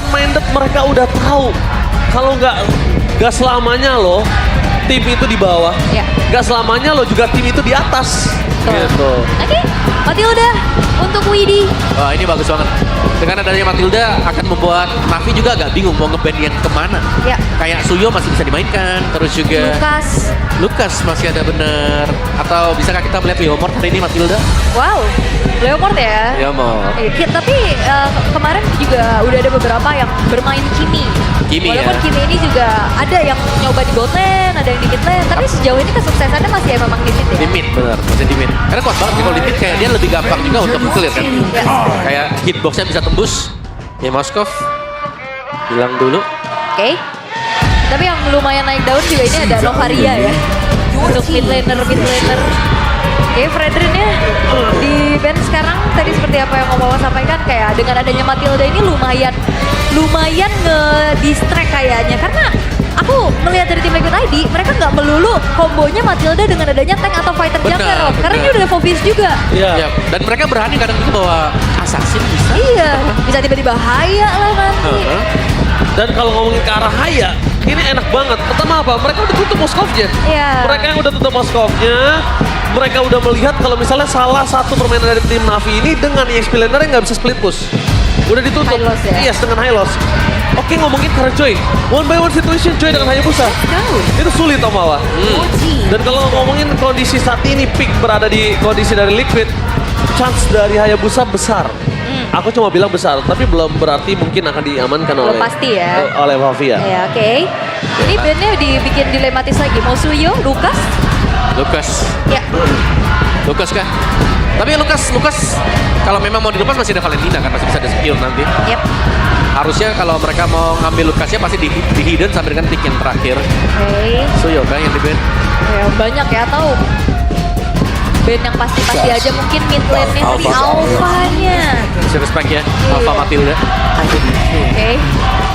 open-minded, mereka udah tahu kalau nggak selamanya loh tim itu di bawah, Ya. nggak selamanya loh juga tim itu di atas. Gitu. Oke, Matilda untuk Widi. Wah ini bagus banget. Dengan adanya Matilda akan membuat Navi juga agak bingung mau ngeband yang kemana. Ya. Kayak Suyo masih bisa dimainkan, terus juga Lucas masih ada bener. Atau bisakah kita melihat Leomord hari ini Matilda? Wow, Leomord ya. Leomord. Tapi kemarin juga udah ada beberapa yang bermain Kimi. Walaupun ya. Kimi ini juga ada yang nyoba di bot lane, ada yang di mid lane, tapi sejauh ini kesuksesannya masih memang di mid ya. Di mid bener, masih di mid. Karena kuat banget kalau di mid kayak dia lebih gampang juga untuk clear kan. Ya. Kayak hitboxnya bisa tembus. Ya Moskov bilang dulu. Oke. Tapi yang lumayan naik daun juga ini ada Novaria ya. Untuk mid laner. Oke, Fredrin-nya di band sekarang tadi seperti apa yang Om Wawa sampaikan, kayak dengan adanya Matilda ini lumayan nge-distract kayaknya, karena aku melihat dari tim Liquid ID, mereka nggak melulu kombonya Matilda dengan adanya tank atau fighter Benar, jungler, Om. Karena benar. ini udah fokus juga. Iya. Ya, dan mereka berani kadang itu bawa assassin bisa. Iya, bisa tiba-tiba bahaya lah nanti. Dan kalau ngomongin ke arah Haya, ini enak banget. Pertama apa? Mereka udah tutup Moskovnya. Iya. Mereka yang udah tutup Moskovnya, mereka udah melihat kalau misalnya salah satu permainan dari tim Navi ini dengan EXP laner yang nggak bisa split push. Udah ditutup. High loss ya? Yes, dengan high loss. Oke, ngomongin karena Joy. One by one situation Joy dengan Hayabusa. Itu sulit Om Wawa. Dan kalau ngomongin kondisi saat ini, Pick berada di kondisi dari Liquid, chance dari Hayabusa besar. Aku cuma bilang besar, tapi belum berarti mungkin akan diamankan Belum oleh pasti ya. oleh Mafia. Ya, oke. Ini bandnya dibikin dilematis lagi. Mau Suyo, Lucas? Lucas. Ya. Lucas kah? Tapi Lucas kalau memang mau dilepas masih ada Valentina kan, masih bisa ada secure nanti. Yep. Harusnya kalau mereka mau ngambil Lucasnya pasti di hidden sampai dengan pick yang terakhir. Oke. Suyo kan yang di band. Ya, banyak ya, tahu. Band yang pasti-pasti aja mungkin mid lane-nya tadi Alpha-nya. Kasih respect ya, Iya. Alpha Matilda. Oke.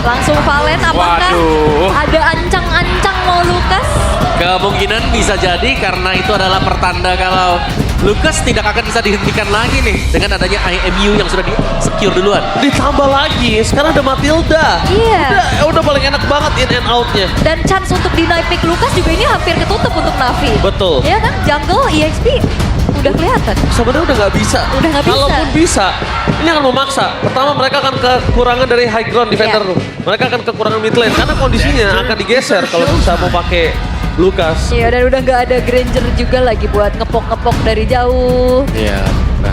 Langsung Valen, apakah Waduh. ada ancang-ancang mau Lucas? Kemungkinan bisa jadi karena itu adalah pertanda kalau Lucas tidak akan bisa dihentikan lagi nih dengan adanya IMU yang sudah di secure duluan. Ditambah lagi, sekarang ada Matilda. Iya. Udah paling enak banget in and out-nya. Dan chance untuk deny pick Lucas juga ini hampir ketutup untuk Navi. Betul. Ya kan, jungle, EXP udah kelihatan. Sebenarnya udah nggak bisa. Udah nggak bisa. Kalaupun bisa, ini akan memaksa. Pertama mereka akan kekurangan dari high ground defender. Iya. Mereka akan kekurangan mid lane karena kondisinya akan digeser kalau bisa mau pakai Lucas. Iya, dan udah nggak ada Granger juga lagi buat ngepok-ngepok dari jauh. Iya. Nah,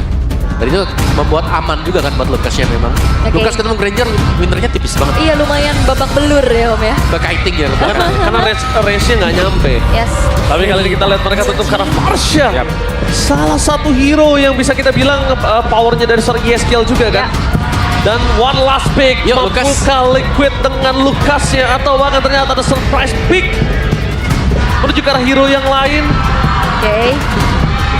dari itu membuat aman juga kan buat Lucasnya memang. Oke. Lucas ketemu Granger, winternya tipis banget. Iya, lumayan babak belur ya Om ya. Kiting ya. Karena range-nya nggak nyampe. Yes. Tapi kali ini kita lihat mereka tutup karena Farsha. Yap. Salah satu hero yang bisa kita bilang powernya dari seorang ESKL juga kan. Ya. Dan one last pick Yuk, Lucas. membuka Liquid dengan Lucasnya, atau bahkan ternyata ada surprise pick menuju ke arah hero yang lain. Oke.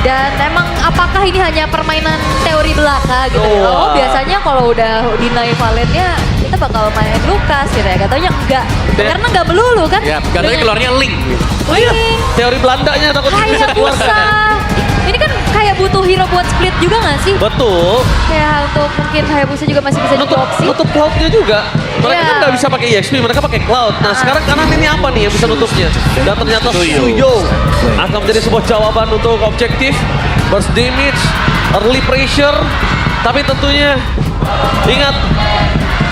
Dan emang apakah ini hanya permainan teori belaka gitu ya? Wah. Oh, biasanya kalau udah deny Valennya kita bakal main Lucas gitu ya. Katanya enggak. Karena enggak melulu kan. Ya, katanya Dengan keluarnya link. Oh iya, teori Belandanya takut bisa Hayabusa. dikeluarkan. Ini kan kayak butuh hero buat split juga gak sih? Betul. Kayak untuk mungkin Hayabusa juga masih bisa jadi opsi. Nutup cloud-nya juga. Mereka Iya. kan nggak bisa pakai EXP, mereka pakai cloud. Nah sekarang kanan ini apa nih yang bisa nutupnya? Dan ternyata Suyo. Suyo akan menjadi sebuah jawaban untuk objektif. Burst damage, early pressure. Tapi tentunya ingat,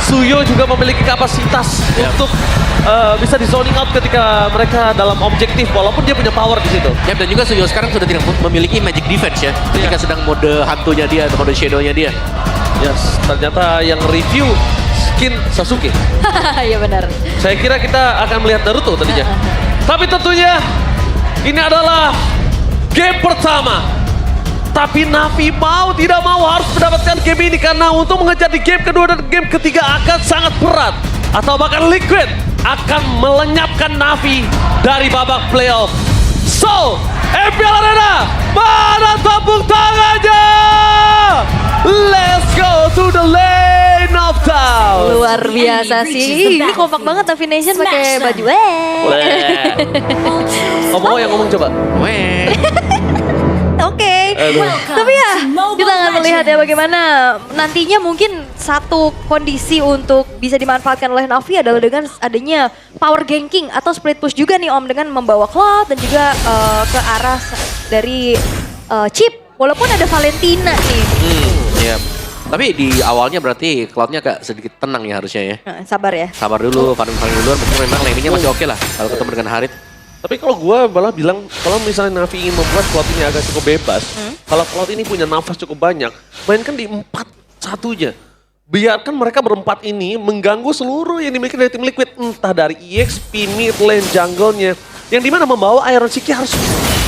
Suyo juga memiliki kapasitas untuk bisa di zoning out ketika mereka dalam objektif, walaupun dia punya power di situ. Ya, dan juga Suyo sekarang sudah tidak memiliki magic defense ya. Ketika Iya. sedang mode hantunya dia atau mode shadownya dia. Yes, ternyata yang review skin Sasuke. Iya benar. Saya kira kita akan melihat Naruto tadinya. Tapi tentunya ini adalah game pertama. Tapi Navi mau tidak mau harus mendapatkan game ini karena untuk mengejar di game kedua dan game ketiga akan sangat berat. Atau bahkan Liquid akan melenyapkan Navi dari babak playoff. So, MPL Arena, mana tepuk tangannya? Let's go to the lane of town. Luar biasa sih. Ini kompak banget Navi Nation pakai baju. Ngomong yang ngomong coba. Weh. Oke. Tapi ya kita akan melihat ya bagaimana nantinya mungkin satu kondisi untuk bisa dimanfaatkan oleh Navi adalah dengan adanya power ganking atau split push juga nih Om dengan membawa Cloud dan juga ke arah dari Chip. Walaupun ada Valentina nih. Iya. Tapi di awalnya berarti Cloud-nya agak sedikit tenang ya harusnya ya. Sabar ya. Sabar dulu, farming duluan. Mungkin memang landingnya masih oke lah kalau ketemu dengan Harit. Tapi kalau gue malah bilang, kalau misalnya Navi ingin membuat Cloud ini agak cukup bebas, kalau Cloud ini punya nafas cukup banyak, mainkan di 4-1-nya. Biarkan mereka berempat ini mengganggu seluruh yang dimiliki dari tim Liquid. Entah dari EXP, mid lane, jungle-nya. Yang dimana membawa Iron City harus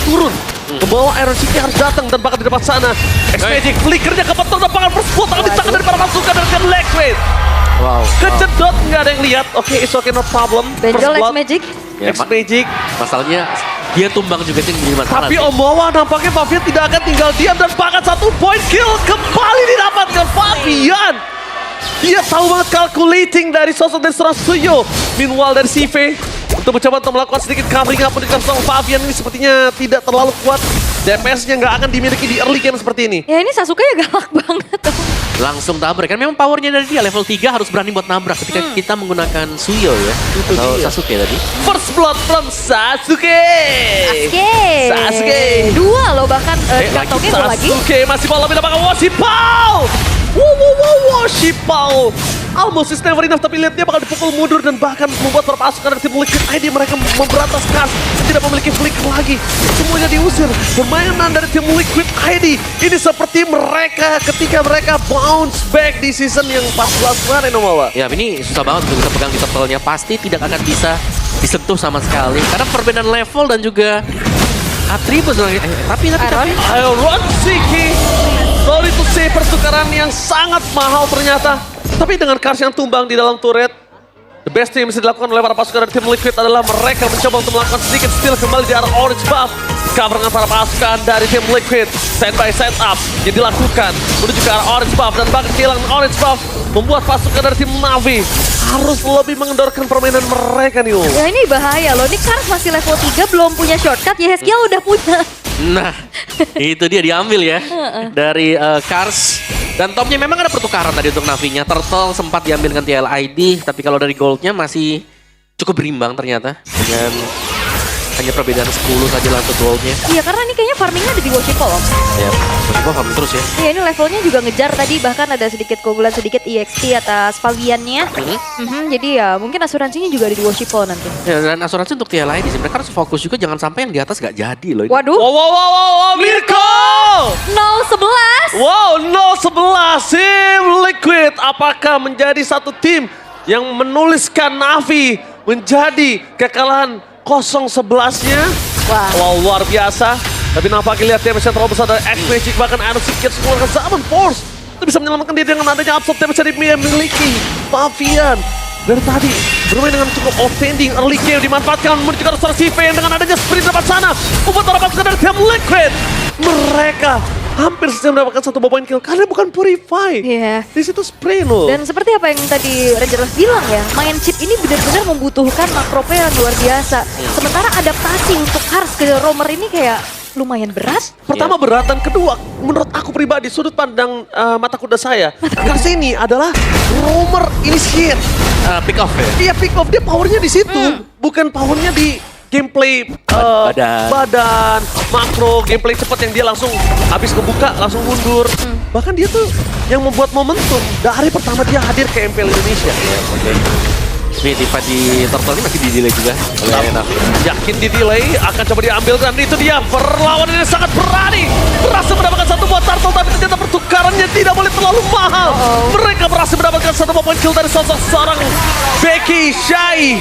turun. Membawa Iron City harus datang dan bahkan di depan sana. X-Magic flickernya ke petung dan bahkan berspot tangan di tangan dari para pasukan dari tim Liquid. Wow. Kejedot nggak ada yang lihat. Oke, it's okay, no problem. Benjol First blood. X-Magic. Ya, X-Magic. Masalahnya dia tumbang juga sih menjadi masalah. Tapi sih. Omoa nampaknya Fabian tidak akan tinggal diam dan bahkan 1 point kill kembali didapatkan Fabian. Dia tahu banget calculating dari sosok dari seorang Suyo. Meanwhile dari CV untuk mencoba untuk melakukan sedikit covering up untuk seorang Fabian ini sepertinya tidak terlalu kuat. DPS-nya nggak akan dimiliki di early game seperti ini. Ya ini Sasuke ya galak banget. Langsung tabrak. Kan memang powernya dari dia level 3 harus berani buat nabrak ketika kita menggunakan Suyo ya. Itu Atau dia. Sasuke tadi. First blood from Sasuke. Sasuke. Dua loh bahkan Lagi kantongnya dua lagi. Sasuke masih mau lebih dapatkan Woshipao. Woshipao. Almost is never enough, tapi lihat dia bakal dipukul mundur dan bahkan membuat para pasukan dari tim Liquid ID mereka memberantas Kars. Tidak memiliki flicker lagi. Semuanya diusir. Permainan dari tim Liquid ID ini seperti mereka ketika mereka bounce back di season yang 14 kemarin, Omawa. Ya ini susah banget untuk bisa pegang di turtle-nya. Pasti tidak akan bisa disentuh sama sekali. Karena perbedaan level dan juga atribut. Tapi Iron City. Sorry to say, pertukaran yang sangat mahal ternyata. Tapi dengan Kars yang tumbang di dalam turret, the best thing yang bisa dilakukan oleh para pasukan dari tim Liquid adalah mereka mencoba untuk melakukan sedikit steal kembali di arah orange buff. Cover dengan para pasukan dari tim Liquid. Set by set up yang dilakukan menuju ke arah orange buff dan bahkan kehilangan orange buff membuat pasukan dari tim Navi harus lebih mengendorkan permainan mereka nih. Ya ini bahaya loh, ini Kars masih level 3 belum punya shortcut, ya Heskia udah punya. Nah, itu dia diambil ya dari Kars. Dan topnya memang ada pertukaran tadi untuk Navinya. Turtle sempat diambil dengan TLID, tapi kalau dari goldnya masih cukup berimbang ternyata. Dengan hanya perbedaan 10 saja lah untuk goldnya. Iya karena ini kayaknya farmingnya ada di Woshipol loh. Ya, Woshipol farming terus ya. Iya ini levelnya juga ngejar tadi, bahkan ada sedikit keunggulan sedikit EXP atas Fabiannya. Jadi ya mungkin asuransinya juga ada di Woshipol nanti. Ya, dan asuransi untuk TLID sih. Mereka harus fokus juga jangan sampai yang di atas gak jadi loh. Ini. Waduh, Wow, Mirko! 0-11. Wow, 0-11 tim Liquid. Apakah menjadi satu tim yang menuliskan Navi menjadi kekalahan 0-11-nya? Wow, luar biasa. Tapi nampaknya lihat damage yang terlalu besar dari X-Magic, bahkan Iron Seeker semua dengan Zaman Force. Itu bisa menyelamatkan diri dengan adanya absorb damage yang dimiliki Fabian. Dari tadi bermain dengan cukup offending early game, dimanfaatkan menuju ke arah CV yang dengan adanya sprint depan sana membuat para pasukan dari tim Liquid mereka hampir saja mendapatkan 1 point kill karena bukan Purify. Iya. Di situ sprint loh. Dan seperti apa yang tadi Rangers bilang ya, main chip ini benar-benar membutuhkan makro play yang luar biasa. Sementara adaptasi untuk Kars ke roamer ini kayak lumayan berat. Pertama berat dan kedua menurut aku pribadi sudut pandang mata kuda saya. Kars ini adalah roamer initiate. Pick off ya? Dia pick off, dia powernya di situ. Bukan powernya di gameplay badan, makro, gameplay cepat yang dia langsung habis kebuka langsung mundur. Bahkan dia tuh yang membuat momentum dari pertama dia hadir ke MPL Indonesia. Ini fight di Turtle ini masih di delay juga oleh Navi. Yakin di delay akan coba diambil dan itu dia perlawanan yang sangat berani. Berhasil mendapatkan 1 buat Turtle tapi ternyata pertukarannya tidak boleh terlalu mahal. Mereka berhasil mendapatkan 1 point kill dari sosok seorang Becky Shai.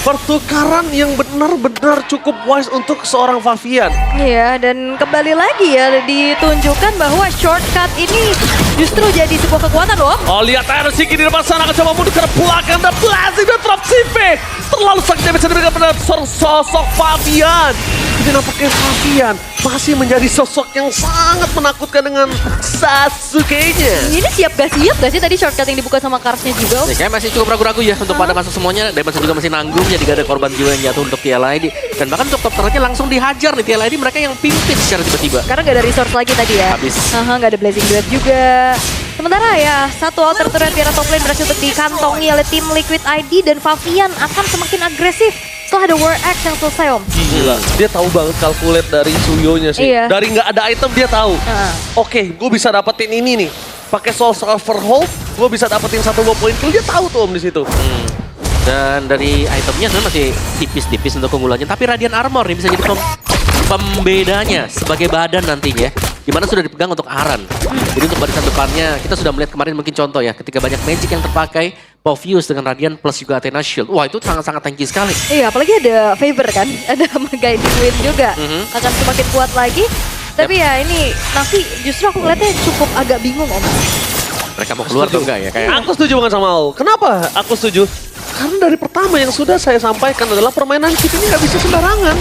Pertukaran yang benar-benar cukup wise untuk seorang Fabian. Iya, dan kembali lagi ya ditunjukkan bahwa shortcut ini justru jadi sebuah kekuatan loh. Oh lihat Iron Siki di depan sana akan coba mundur ke belakang dan Blazing dan drop CV. Terlalu sakit bisa diberikan pada sosok Fabian. Tapi nampaknya Fabian masih menjadi sosok yang sangat menakutkan dengan Sasuke-nya. Ini siap gak sih tadi shortcut yang dibuka sama Karsnya juga? Om? Ya, kayak masih cukup ragu-ragu ya untuk pada masuk semuanya. Diamond juga masih nanggung, jadi gak ada korban jiwa yang jatuh untuk TLID. Dan bahkan untuk top turretnya langsung dihajar nih TLID, mereka yang pimpin secara tiba-tiba. Karena gak ada resource lagi tadi ya. Habis. Gak ada Blazing Duet juga. Sementara ya, satu outer turret di arah top lane berhasil untuk dikantongi oleh tim Liquid ID dan Fabian akan semakin agresif setelah ada War Axe yang selesai, Om. Gila, dia tahu banget calculate dari Suyo-nya sih. Iya. Dari nggak ada item dia tahu. Oke, gue bisa dapetin ini nih. Pakai Soul Surfer Hold, gue bisa dapetin 1-2 poin kill. Dia tahu tuh Om di situ. Dan dari itemnya sebenarnya masih tipis-tipis untuk keunggulannya. Tapi Radiant Armor nih bisa jadi pembedanya sebagai badan nantinya. Dimana sudah dipegang untuk Aran. Jadi untuk barisan depannya, kita sudah melihat kemarin mungkin contoh ya. Ketika banyak magic yang terpakai, Povius dengan Radiant plus juga Athena Shield. Wah itu sangat-sangat tanky sekali. Iya, apalagi ada Favor kan. Ada Guiding Wind juga. Akan semakin kuat lagi. Tapi ya ini, Navi justru aku ngeliatnya cukup agak bingung, Om. Mereka mau keluar atau enggak ya? Kayak Aku setuju banget sama Al. Kenapa aku setuju? Karena dari pertama yang sudah saya sampaikan adalah permainan kita ini nggak bisa sembarangan.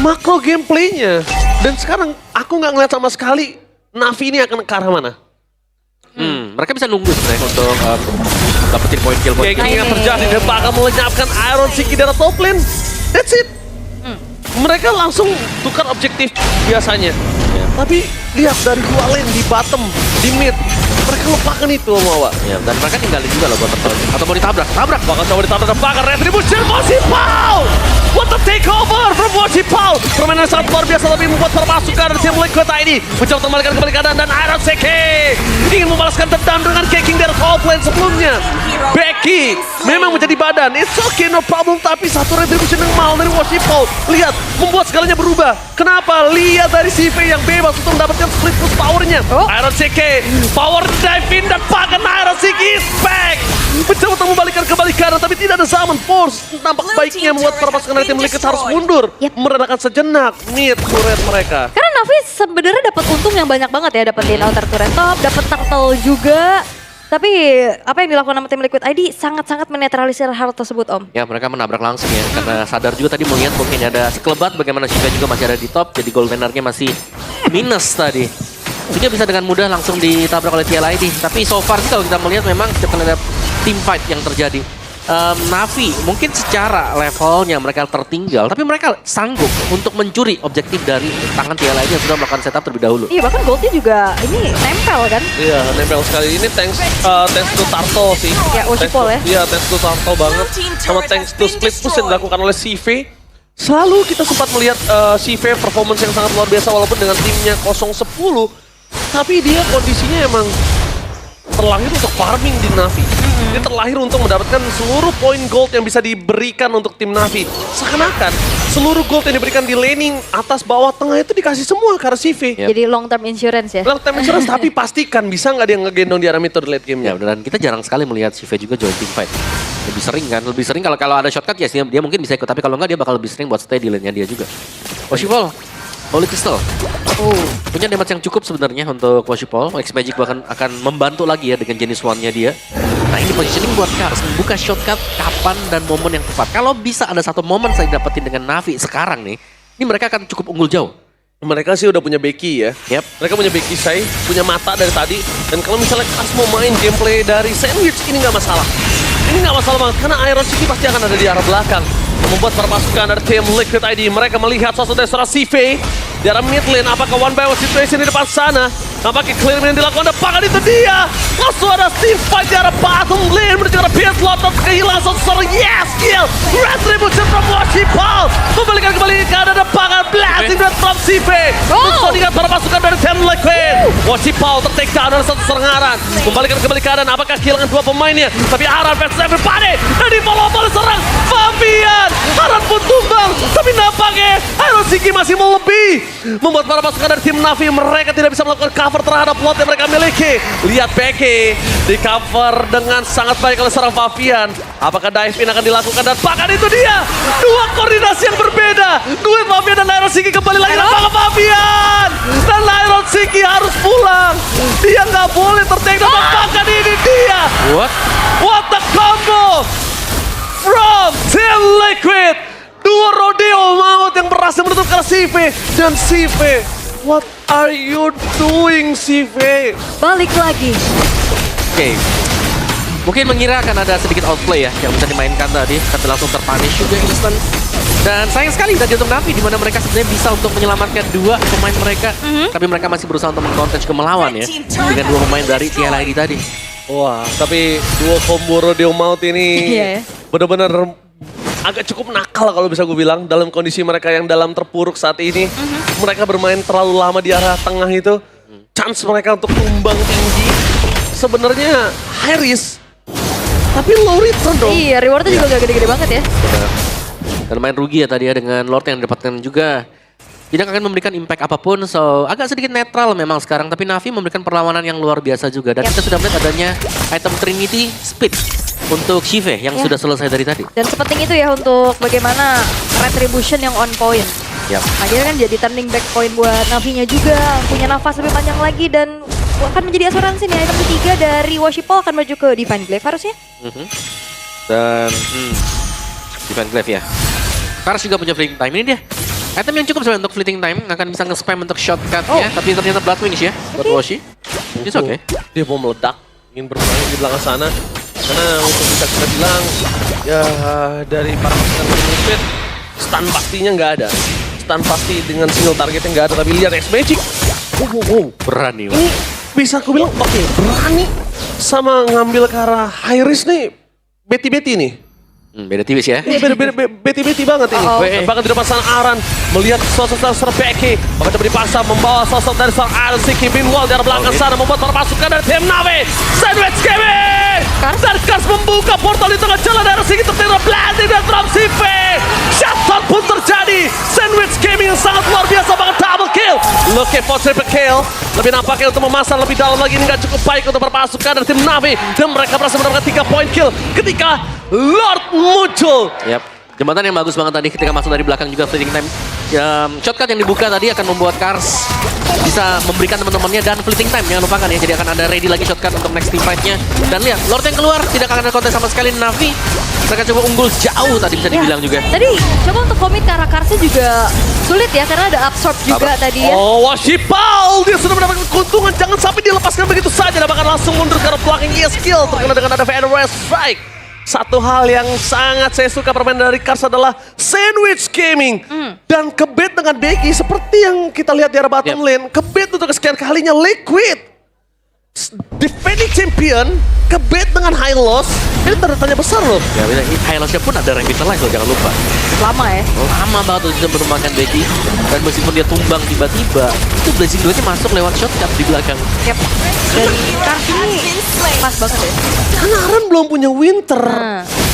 Makro gameplaynya. Dan sekarang aku nggak ngeliat sama sekali Navi ini akan ke arah mana. mereka bisa nunggu sebenarnya untuk dapetin poin kill. Kayak gini yang terjadi, dia bakal melenyapkan Iron Siki dari top lane. That's it. Mereka langsung tukar objektif biasanya. Tapi lihat dari dua lane di bottom, di mid. Mereka lupakan itu Mawa. Ya, dan mereka tinggalin juga loh buat tertolong. Atau mau ditabrak, Bakal coba ditabrak dan bakal retribution Woshipal! What the takeover from Woshipal! Permainan sangat luar biasa tapi membuat permasukan dari tim Liquid ID. Mencoba kembalikan kembali keadaan dan Iron Seki ingin membalaskan dendam dengan kicking dari top lane sebelumnya. Becky memang menjadi badan. It's okay, no problem. Tapi satu retribution yang mahal dari Woshipal. Lihat, membuat segalanya berubah. Kenapa? Lihat dari CV yang bebas untuk mendapatkan split push powernya. Iron Seki, power dive in dan bahkan Iron Seki is back. Mencoba untuk membalikan kembali kanan tapi tidak ada zaman force. Nampak baiknya membuat permasukan dari tim Liquid harus mundur. Meredakan sejenak mid turret mereka. Karena Navi sebenarnya dapat untung yang banyak banget ya, dapetin outer turret top, dapat turtle juga. Tapi apa yang dilakukan sama tim Liquid ID sangat-sangat menetralisir hal tersebut, Om. Ya, mereka menabrak langsung ya. Karena sadar juga tadi melihat mungkin ada sekelebat bagaimana Shiva juga masih ada di top. Jadi gold lanernya masih minus tadi. Juga bisa dengan mudah langsung ditabrak oleh TLID. Tapi so far sih kalau kita melihat memang kita lihat team fight yang terjadi. Navi mungkin secara levelnya mereka tertinggal, tapi mereka sanggup untuk mencuri objektif dari tangan TLID yang sudah melakukan setup terlebih dahulu. Iya, bahkan goldnya juga ini nempel kan. Iya, nempel sekali. Ini thanks to Turtle sih. Ya, Woshipal ya. Iya, thanks to Turtle banget. Sama thanks to split push yang dilakukan oleh CV. Selalu kita sempat melihat CV performance yang sangat luar biasa walaupun dengan timnya 0-10. Tapi dia kondisinya emang terlahir untuk farming di Navi. Dia terlahir untuk mendapatkan seluruh poin gold yang bisa diberikan untuk tim Navi. Seakan-akan seluruh gold yang diberikan di laning atas, bawah, tengah itu dikasih semua ke CV. Yep. Jadi long term insurance ya. Long term insurance, tapi pastikan bisa nggak dia ngegendong di arah mid or late game-nya. Ya, dan kita jarang sekali melihat Shiva juga join team fight. Lebih sering kalau ada shortcut ya dia mungkin bisa ikut, tapi kalau enggak dia bakal lebih sering buat stay di lane-nya dia juga. Woshipal, Holy Crystal. Punya damage yang cukup sebenarnya untuk Woshipal. X-Magic bahkan akan membantu lagi ya dengan jenis one-nya dia. Nah ini positioning buat Kars, membuka shortcut kapan dan momen yang tepat. Kalau bisa ada satu momen saya dapetin dengan Navi sekarang nih, ini mereka akan cukup unggul jauh. Mereka sih udah punya Becky ya. Yep. Mereka punya Becky Sai, punya mata dari tadi. Dan kalau misalnya Kars mau main gameplay dari Sandwich, ini nggak masalah. Ini nggak masalah banget, karena Iron City pasti akan ada di arah belakang. Membuat permasukan dari tim Liquid ID. Mereka melihat sosok dari seorang CV di arah mid lane. Apakah one by one situation di depan sana? Nampaknya clearment yang dilakukan depan itu dia. Langsung ada team fight di arah bottom lane. Menuju ke arah pit slot dan kehilangan seorang yes kill. Retribution from Woshipal. Membalikan kembali ke arah depan. Blasting dari from CV. Untuk ingat permasukan dari tim Liquid. Woshipal ter-take down dari satu serangan. Membalikan kembali ke arah. Apakah kehilangan dua pemainnya? Tapi Aran versus everybody. Dan di follow-up serang Fabian. Aran pun tumbang. Tapi nampaknya Iron Siki masih melebih. Membuat para pasukan dari tim Navi mereka tidak bisa melakukan cover terhadap plot yang mereka miliki. Lihat Becky di cover dengan sangat baik oleh seorang Fabian. Apakah dive in akan dilakukan dan bahkan itu dia. Dua koordinasi yang berbeda. Duet Fabian dan Iron Siki kembali lagi ke Fabian. Dan Iron Siki harus pulang. Dia nggak boleh tertake dan bahkan ini dia. What the combo from Team Liquid. Dua rodeo maut yang berhasil menutup karena CV. Dan CV, what are you doing CV? Balik lagi. Oke. Mungkin mengira akan ada sedikit outplay ya yang bisa dimainkan tadi, tapi langsung terpunish juga instant. Dan sayang sekali tadi untuk Navi, di mana mereka sebenarnya bisa untuk menyelamatkan dua pemain mereka, tapi mereka masih berusaha untuk meng-counter ke melawan ya, dengan dua pemain dari TLID tadi. Wah, tapi dua combo rodeo maut ini Iya ya. benar-benar agak cukup nakal kalau bisa gue bilang dalam kondisi mereka yang dalam terpuruk saat ini. Mereka bermain terlalu lama di area tengah itu. Chance mereka untuk tumbang tinggi. Sebenarnya high risk, tapi low return dong. Iya, rewardnya juga gak gede-gede banget ya. Benar. Dan main rugi ya tadi ya dengan Lord yang didapatkan juga. Tidak akan memberikan impact apapun, so agak sedikit netral memang sekarang. Tapi Navi memberikan perlawanan yang luar biasa juga. Dan kita sudah melihat adanya item Trinity Speed untuk Shive yang sudah selesai dari tadi. Dan sepenting itu ya untuk bagaimana Retribution yang on point. Yap. Akhirnya kan jadi turning back point buat Navinya juga. Punya nafas lebih panjang lagi dan akan menjadi asuransi nih. Item ketiga dari Worshipful akan maju ke Divine Glaive harusnya. Dan Divine Glaive ya. Kars juga punya fleeting time, ini dia. Item yang cukup sebenarnya untuk fleeting time, akan bisa nge-spam untuk shortcut-nya, tapi ternyata Blood Wings ya buat Woshi. It's okay. Dia mau meledak, ingin bermain di belakang sana. Karena untuk bisa kita bilang, ya dari para pasukan Liquid, stun pastinya nggak ada. Stun pasti dengan single targetnya nggak ada, tapi lihat X-Magic. Berani. Ini bisa aku bilang, oke, berani sama ngambil ke arah high risk nih. Beti-beti nih. Beda tipis ya. Ini beti-beti banget ini. Dan bahkan di depan sana Aran melihat sosok Becky. Bahkan coba dipaksa membawa sosok dari sang Aran Siki Binwall dari belakang sana membuat para pasukan dari tim Navi. Sandwich Gaming! Dan Kars membuka portal di tengah jalan dari Siki tertera blending dan from CV. Shutdown pun terjadi. Sandwich Gaming yang sangat luar biasa banget double kill. Looking for triple kill. Lebih nampaknya untuk memasang lebih dalam lagi ini nggak cukup baik untuk para pasukan dari tim Navi. Dan mereka berhasil mendapatkan 3 point kill ketika Lord muncul. Yap. Jembatan yang bagus banget tadi ketika masuk dari belakang juga fleeting time. Shortcut yang dibuka tadi akan membuat Kars bisa memberikan teman-temannya dan fleeting time. Jangan lupakan ya, jadi akan ada ready lagi shortcut untuk next team fight-nya. Dan lihat, Lord yang keluar tidak akan ada kontes sama sekali Navi. Mereka coba unggul jauh tadi bisa dibilang juga. Tadi coba untuk komit ke arah Karsnya juga sulit ya, karena ada absorb juga tadi ya. Oh, Worshipful! Dia sudah mendapatkan keuntungan, jangan sampai dilepaskan begitu saja. Dan bahkan langsung mundur ke arah belakang skill terkena dengan ada Federal Strike. Satu hal yang sangat saya suka permainan dari Kars adalah Sandwich Gaming. Dan kebet dengan Becky seperti yang kita lihat di arah bottom lane. Kebet untuk kesekian kalinya Liquid. Defending champion, kebet dengan high loss. Ini tanda tanya besar loh. Ya, high loss-nya pun ada revitalize loh, jangan lupa. Lama ya. Lama banget untuk bisa merumbangkan Becky. Dan meskipun dia tumbang tiba-tiba, itu blazing duetnya masuk lewat shortcut di belakang. Yep. Dan Kars ini pas banget ya. Karena Aran belum punya Winter.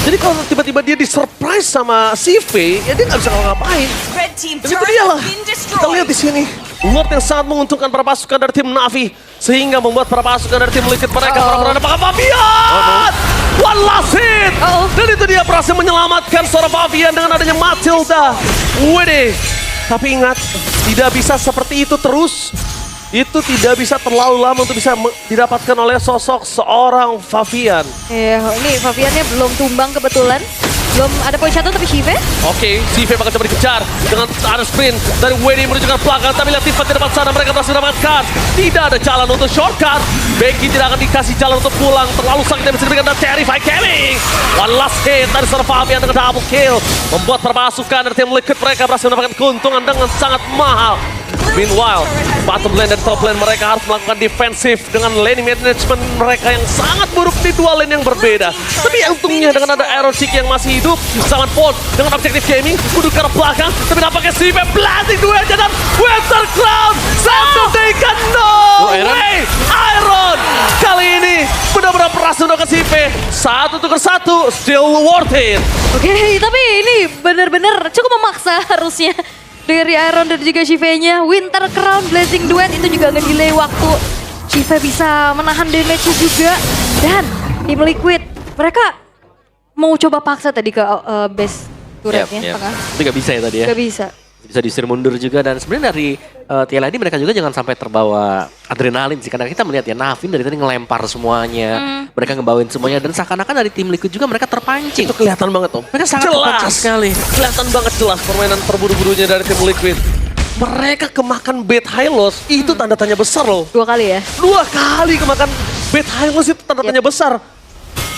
Jadi kalau tiba-tiba dia di-surprise sama CV, ya dia nggak bisa ngapain. Dan itu dia lah. Kita lihat di sini. Lord yang sangat menguntungkan para pasukan dari tim Navi. Sehingga membuat para pasukan dari tim Liquid mereka benar-benar apakah Fabian? One last hit! Dan itu dia berhasil menyelamatkan seorang Fabian dengan adanya Matilda. Wede. Tapi ingat, tidak bisa seperti itu terus. Itu tidak bisa terlalu lama untuk bisa didapatkan oleh sosok seorang Fabian. Iya, ini Fabiannya belum tumbang kebetulan. Belum ada poin satu tapi Shive. Oke, Shive bakal coba dikejar dengan ada sprint dari Wendy menuju ke belakang. Tapi lihat Tifa di depan sana, mereka berhasil mendapatkan. Tidak ada jalan untuk shortcut. Becky tidak akan dikasih jalan untuk pulang. Terlalu sakit yang bisa diberikan dari Terrify Gaming. One last hit dari seorang Fabian dengan double kill. Membuat perpasukan dari tim Liquid mereka berhasil mendapatkan keuntungan dengan sangat mahal. Meanwhile, bottom lane dan top lane mereka harus melakukan defensif dengan lane management mereka yang sangat buruk di dua lane yang berbeda. Tapi untungnya dengan ada Arrow Chick yang masih hidup, Zaman Ford dengan Objective Gaming duduk ke belakang, tapi nampaknya Steve blasting duetnya dan Winter Crown Saturday kan no way! Iron kali ini benar-benar berhasil untuk Steve. 1-1, still worth it. Oke, tapi ini benar-benar cukup memaksa harusnya. Dari Iron dan juga Shive-nya, Winter Crown Blazing Duet itu juga nge-delay waktu. Shive bisa menahan damage-nya juga. Dan tim Liquid, mereka mau coba paksa tadi ke base turretnya tengah. Tapi gak bisa ya tadi ya? Gak bisa. bisa diusir mundur juga. Dan sebenarnya dari TLID mereka juga jangan sampai terbawa adrenalin sih. Karena kita melihat ya Navin dari tadi ngelempar semuanya. Mereka ngebawain semuanya. Dan seakan-akan dari tim Liquid juga mereka terpancing. Itu kelihatan banget Om. Mereka sangat terpancing sekali. Kelihatan banget jelas permainan terburu-burunya dari tim Liquid. Mereka kemakan bait high loss, itu tanda tanya besar loh. 2 kali ya. 2 kali kemakan bait high loss itu tanda tanya besar.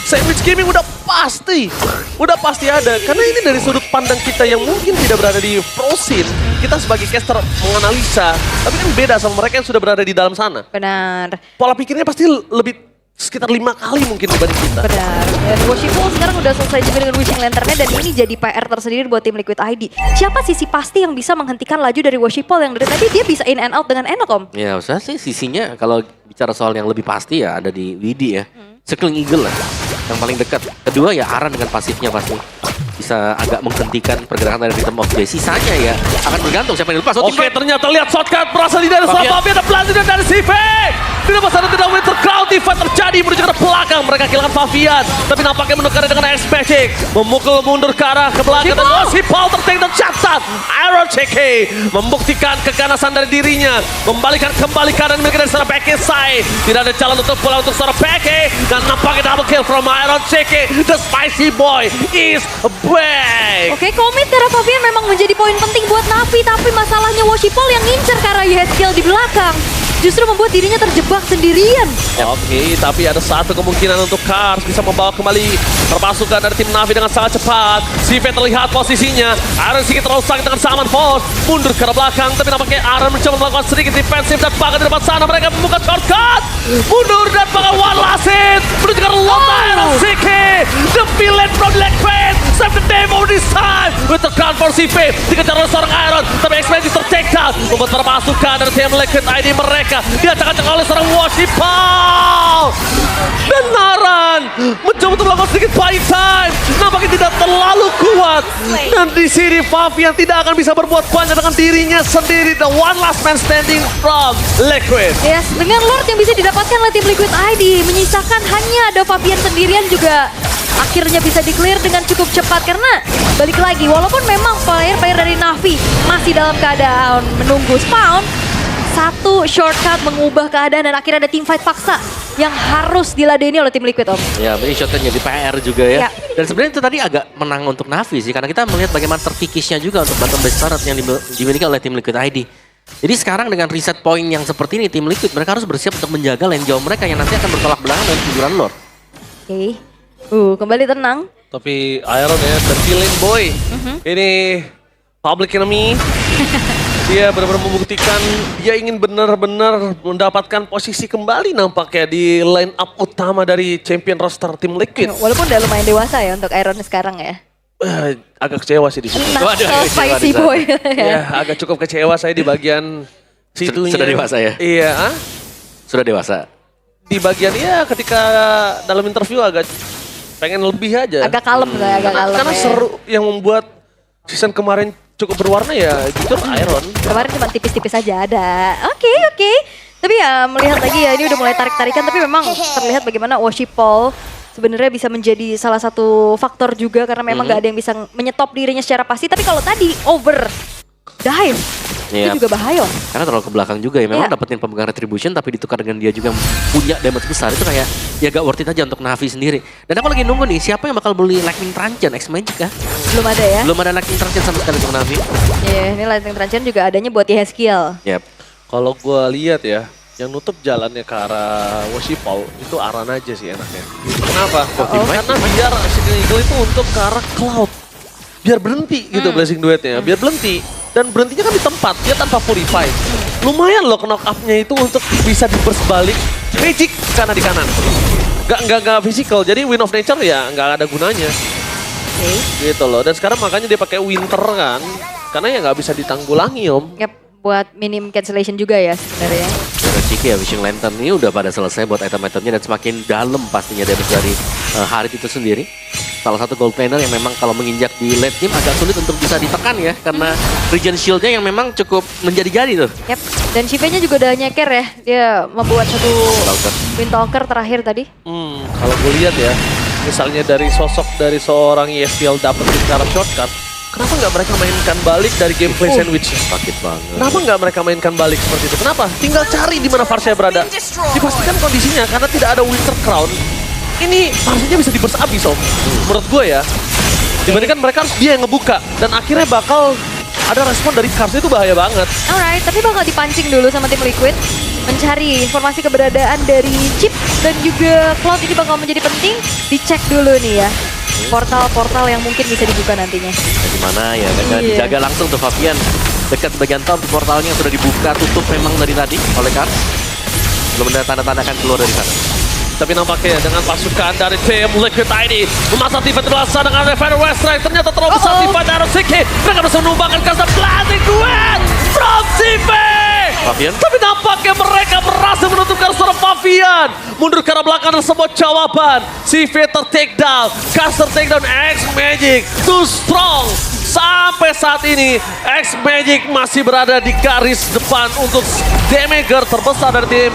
Sandwich gaming udah pasti ada. Karena ini dari sudut pandang kita yang mungkin tidak berada di pro scene. Kita sebagai caster menganalisa, tapi kan beda sama mereka yang sudah berada di dalam sana. Benar. Pola pikirnya pasti lebih sekitar 5 kali mungkin dibanding kita. Benar. Dan Worshipful sekarang udah selesai juga dengan Wishing Lantern-nya dan ini jadi PR tersendiri buat tim Liquid ID. Siapa sisi pasti yang bisa menghentikan laju dari Worshipful yang dari tadi dia bisa in and out dengan enak Om? Ya usah sih sisinya kalau bicara soal yang lebih pasti ya ada di Widi ya. Circling Eagle lah yang paling dekat. Kedua ya Aran dengan pasifnya pasti bisa agak menghentikan pergerakan dari Rhythm of Day. Sisanya ya akan bergantung siapa yang dilepas. Oke, ternyata lihat shotcut berasal dari Fabian, ada pelantikan dari Sive. Tidak masalah, tidak Winter Cloud, event terjadi menuju ke belakang. Mereka kehilangan Fabian, tapi nampaknya menukar dengan X Magic. Memukul mundur ke arah ke belakang dan Paul tertake dan catat. Iron CK membuktikan keganasan dari dirinya. Membalikan kembali kanan dari seorang Becky Sai. Tidak ada jalan untuk pulang untuk seorang Becky. Dan nampaknya double kill from Iron CK. The Spicy Boy is back. Oke, komit karena Fabian memang menjadi poin penting buat Navi, tapi masalahnya Worshipful yang ngincer karena Yeskiel di belakang. Justru membuat dirinya terjebak sendirian. Oke, tapi ada satu kemungkinan untuk Cars bisa membawa kembali perpasukan dari tim Navi dengan sangat cepat. Sive terlihat posisinya. Aaron sedikit terlalu sakit dengan Saman Force. Mundur ke arah belakang, tapi nampaknya Aaron mencoba melakukan sedikit defensif dan bahkan di depan sana mereka membuka shortcut. Mundur dan bahkan one last hit. Menuju ke arah Lota Aaron Siki. The villain from Black Fate. Save the day for this time. With the crown for Sive. Dikejar oleh seorang Aaron. Tapi X-Men ter-take down. Membuat perpasukan dari tim Liquid ID mereka diacak-acak oleh seorang Worshipful. Dan Naran mencoba untuk melakukan sedikit buy time. Nampaknya tidak terlalu kuat. Dan di sini Fabian tidak akan bisa berbuat banyak dengan dirinya sendiri. The one last man standing from Liquid. Yes, dengan Lord yang bisa didapatkan oleh tim Liquid ID, menyisakan hanya ada Fabian sendirian juga akhirnya bisa di-clear dengan cukup cepat. Karena balik lagi, walaupun memang player-player dari Navi masih dalam keadaan menunggu spawn, satu shortcut mengubah keadaan dan akhirnya ada team fight paksa yang harus diladeni oleh tim Liquid Om. Ya, ini shotnya jadi PR juga ya. Ya. Dan sebenarnya itu tadi agak menang untuk Navi sih, karena kita melihat bagaimana terkikisnya juga untuk bottom base turret yang dimiliki oleh tim Liquid ID. Jadi sekarang dengan reset point yang seperti ini, tim Liquid mereka harus bersiap untuk menjaga lane jauh mereka yang nanti akan bertolak belakang dengan figuran Lord. Oke, kembali tenang. Tapi Iron ya, the villain boy. Ini public enemy. Dia benar-benar membuktikan dia ingin benar-benar mendapatkan posisi kembali nampaknya di line up utama dari champion roster tim Liquid. Walaupun udah lumayan dewasa ya untuk Iron sekarang ya. Agak kecewa sih di situ. Waduh, Spicy boy. Ya, agak cukup kecewa saya di bagian situnya. Sudah dewasa ya? Iya, Sudah dewasa. di bagian ketika dalam interview agak pengen lebih aja. Agak kalem lah, agak kalem. Karena ya. seru yang membuat season kemarin cukup berwarna ya jujur Iron. Kemarin cuma tipis-tipis aja ada. Oke. Tapi ya melihat lagi ya ini udah mulai tarik-tarikan, tapi memang terlihat bagaimana Worshipful sebenarnya bisa menjadi salah satu faktor juga karena memang gak ada yang bisa menyetop dirinya secara pasti. Tapi kalau tadi over dive itu juga bahaya. Karena terlalu ke belakang juga ya. Memang dapetin pemegang retribution tapi ditukar dengan dia juga punya damage besar. Itu kayak ya gak worth it aja untuk Navi sendiri. Dan aku lagi nunggu nih siapa yang bakal beli Lightning Transient X Magic ya? Belum ada ya? Belum ada Lightning Transient sama sekali untuk Navi. Iya, ini Lightning Transient juga adanya buat Yeskiel. Yep. Kalau gue lihat ya, yang nutup jalannya ke arah Worshipful itu Aran aja sih enaknya. Kenapa? Karena biar Signal Eagle itu untuk ke arah Cloud. Biar berhenti gitu Blessing Duetnya, biar berhenti. Dan berhentinya kan di tempat, dia tanpa purify. Lumayan loh knock up-nya itu untuk bisa di-burst balik. Magic karena di kanan. Gak physical, jadi Wind of Nature ya gak ada gunanya. Gitu loh, dan sekarang makanya dia pakai Winter kan. Karena ya gak bisa ditanggulangi Om. Yap, buat minim cancellation juga ya sebenarnya. Ciki ya, Wishing Lantern ini udah pada selesai buat item-itemnya dan semakin dalam pastinya damage dari Harit itu sendiri. Salah satu gold player yang memang kalau menginjak di late game agak sulit untuk bisa ditekan ya. Karena regen shieldnya yang memang cukup menjadi-jadi tuh. Yap, dan Shive-nya juga udah nyeker ya. Dia membuat satu Windtalker terakhir tadi. Kalau gue lihat ya, misalnya dari sosok dari seorang ESPL dapetin cara shortcut, Kenapa nggak mereka mainkan balik dari gameplay sandwich? Sakit banget. Kenapa nggak mereka mainkan balik seperti itu? Kenapa? Tinggal cari di mana Varsha berada. Dipastikan kondisinya karena tidak ada Winter Crown. Ini harusnya bisa diburst abis, Om. Menurut gue ya. Dibandingkan mereka harus dia yang ngebuka. Dan akhirnya bakal ada respon dari Cars itu bahaya banget. Alright, tapi bakal dipancing dulu sama tim Liquid. Mencari informasi keberadaan dari Chip dan juga Cloud ini bakal menjadi penting. Dicek dulu nih ya. Portal-portal yang mungkin bisa dibuka nantinya. Gimana ya, karena Iya. dijaga langsung tuh Fabian. Dekat bagian top portalnya sudah dibuka, tutup memang dari tadi oleh Cars. Belum ada tanda-tanda akan keluar dari sana. Tapi nampaknya dengan pasukan dari tim Liquid ID memasang tipe terasa dengan Revan Weststrike. Ternyata terlalu besar tipe dari Siki. Mereka bisa menumbangkan Kasa Blazing Duet from CV. Fabian? Tapi nampaknya mereka berhasil menutupkan suara Fabian. Mundur ke arah belakang dan sebuah jawaban. CV ter-take down. Caster take down X-Magic. Too strong. Sampai saat ini X-Magic masih berada di garis depan untuk damager terbesar dari tim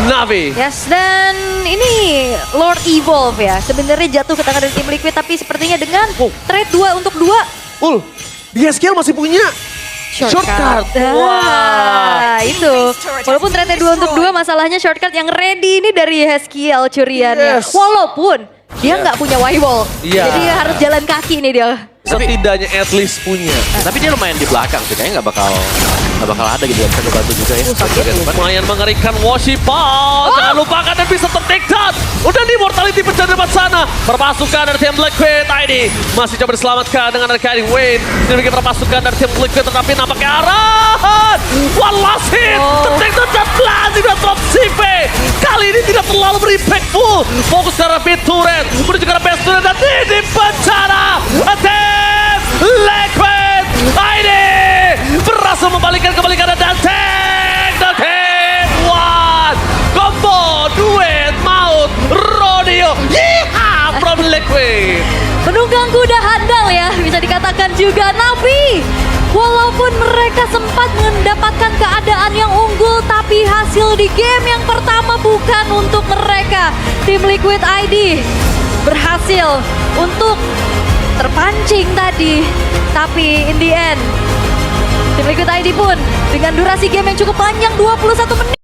Navi. Yes, dan ini Lord Evolve ya. Sebenarnya jatuh ke tangan dari tim Liquid, tapi sepertinya dengan trade 2 untuk 2. Di SKL masih punya shortcut. Wah. Itu. Walaupun trade 2 untuk 2, masalahnya shortcut yang ready ini dari Husky Alcuriannya. Yes. Walaupun dia nggak punya Y-wall. Iya. Jadi harus jalan kaki nih dia. Setidaknya at least punya. Tapi dia lumayan di belakang sih, kayaknya nggak bakal ada gitu ya, bisa ngebantu juga ya. Lumayan mengerikan Washipal. Jangan lupakan dan bisa ter-take down. Udah di Mortality pecah di depan sana. Perpasukan dari tim Liquid ID masih coba diselamatkan dengan Arcade Wayne. Sedikit perpasukan dari tim Liquid tetapi nampaknya arahan. One last hit. Ter-take down dan Blazing dan top CV. Kali ini tidak terlalu berimpactful. Fokus ke arah mid turret. Menuju ke arah base turret dan di penjara. Tim Liquid ID berhasil membalikkan kembali ke arah dan take the game one. Combo duet maut rodeo. Yeehaw from Liquid. Penunggang kuda handal ya, bisa dikatakan juga Navi. Walaupun mereka sempat mendapatkan keadaan yang unggul, tapi hasil di game yang pertama bukan untuk mereka. Tim Liquid ID berhasil untuk terpancing tadi, tapi in the end Tim Liquid ID pun dengan durasi game yang cukup panjang 21 menit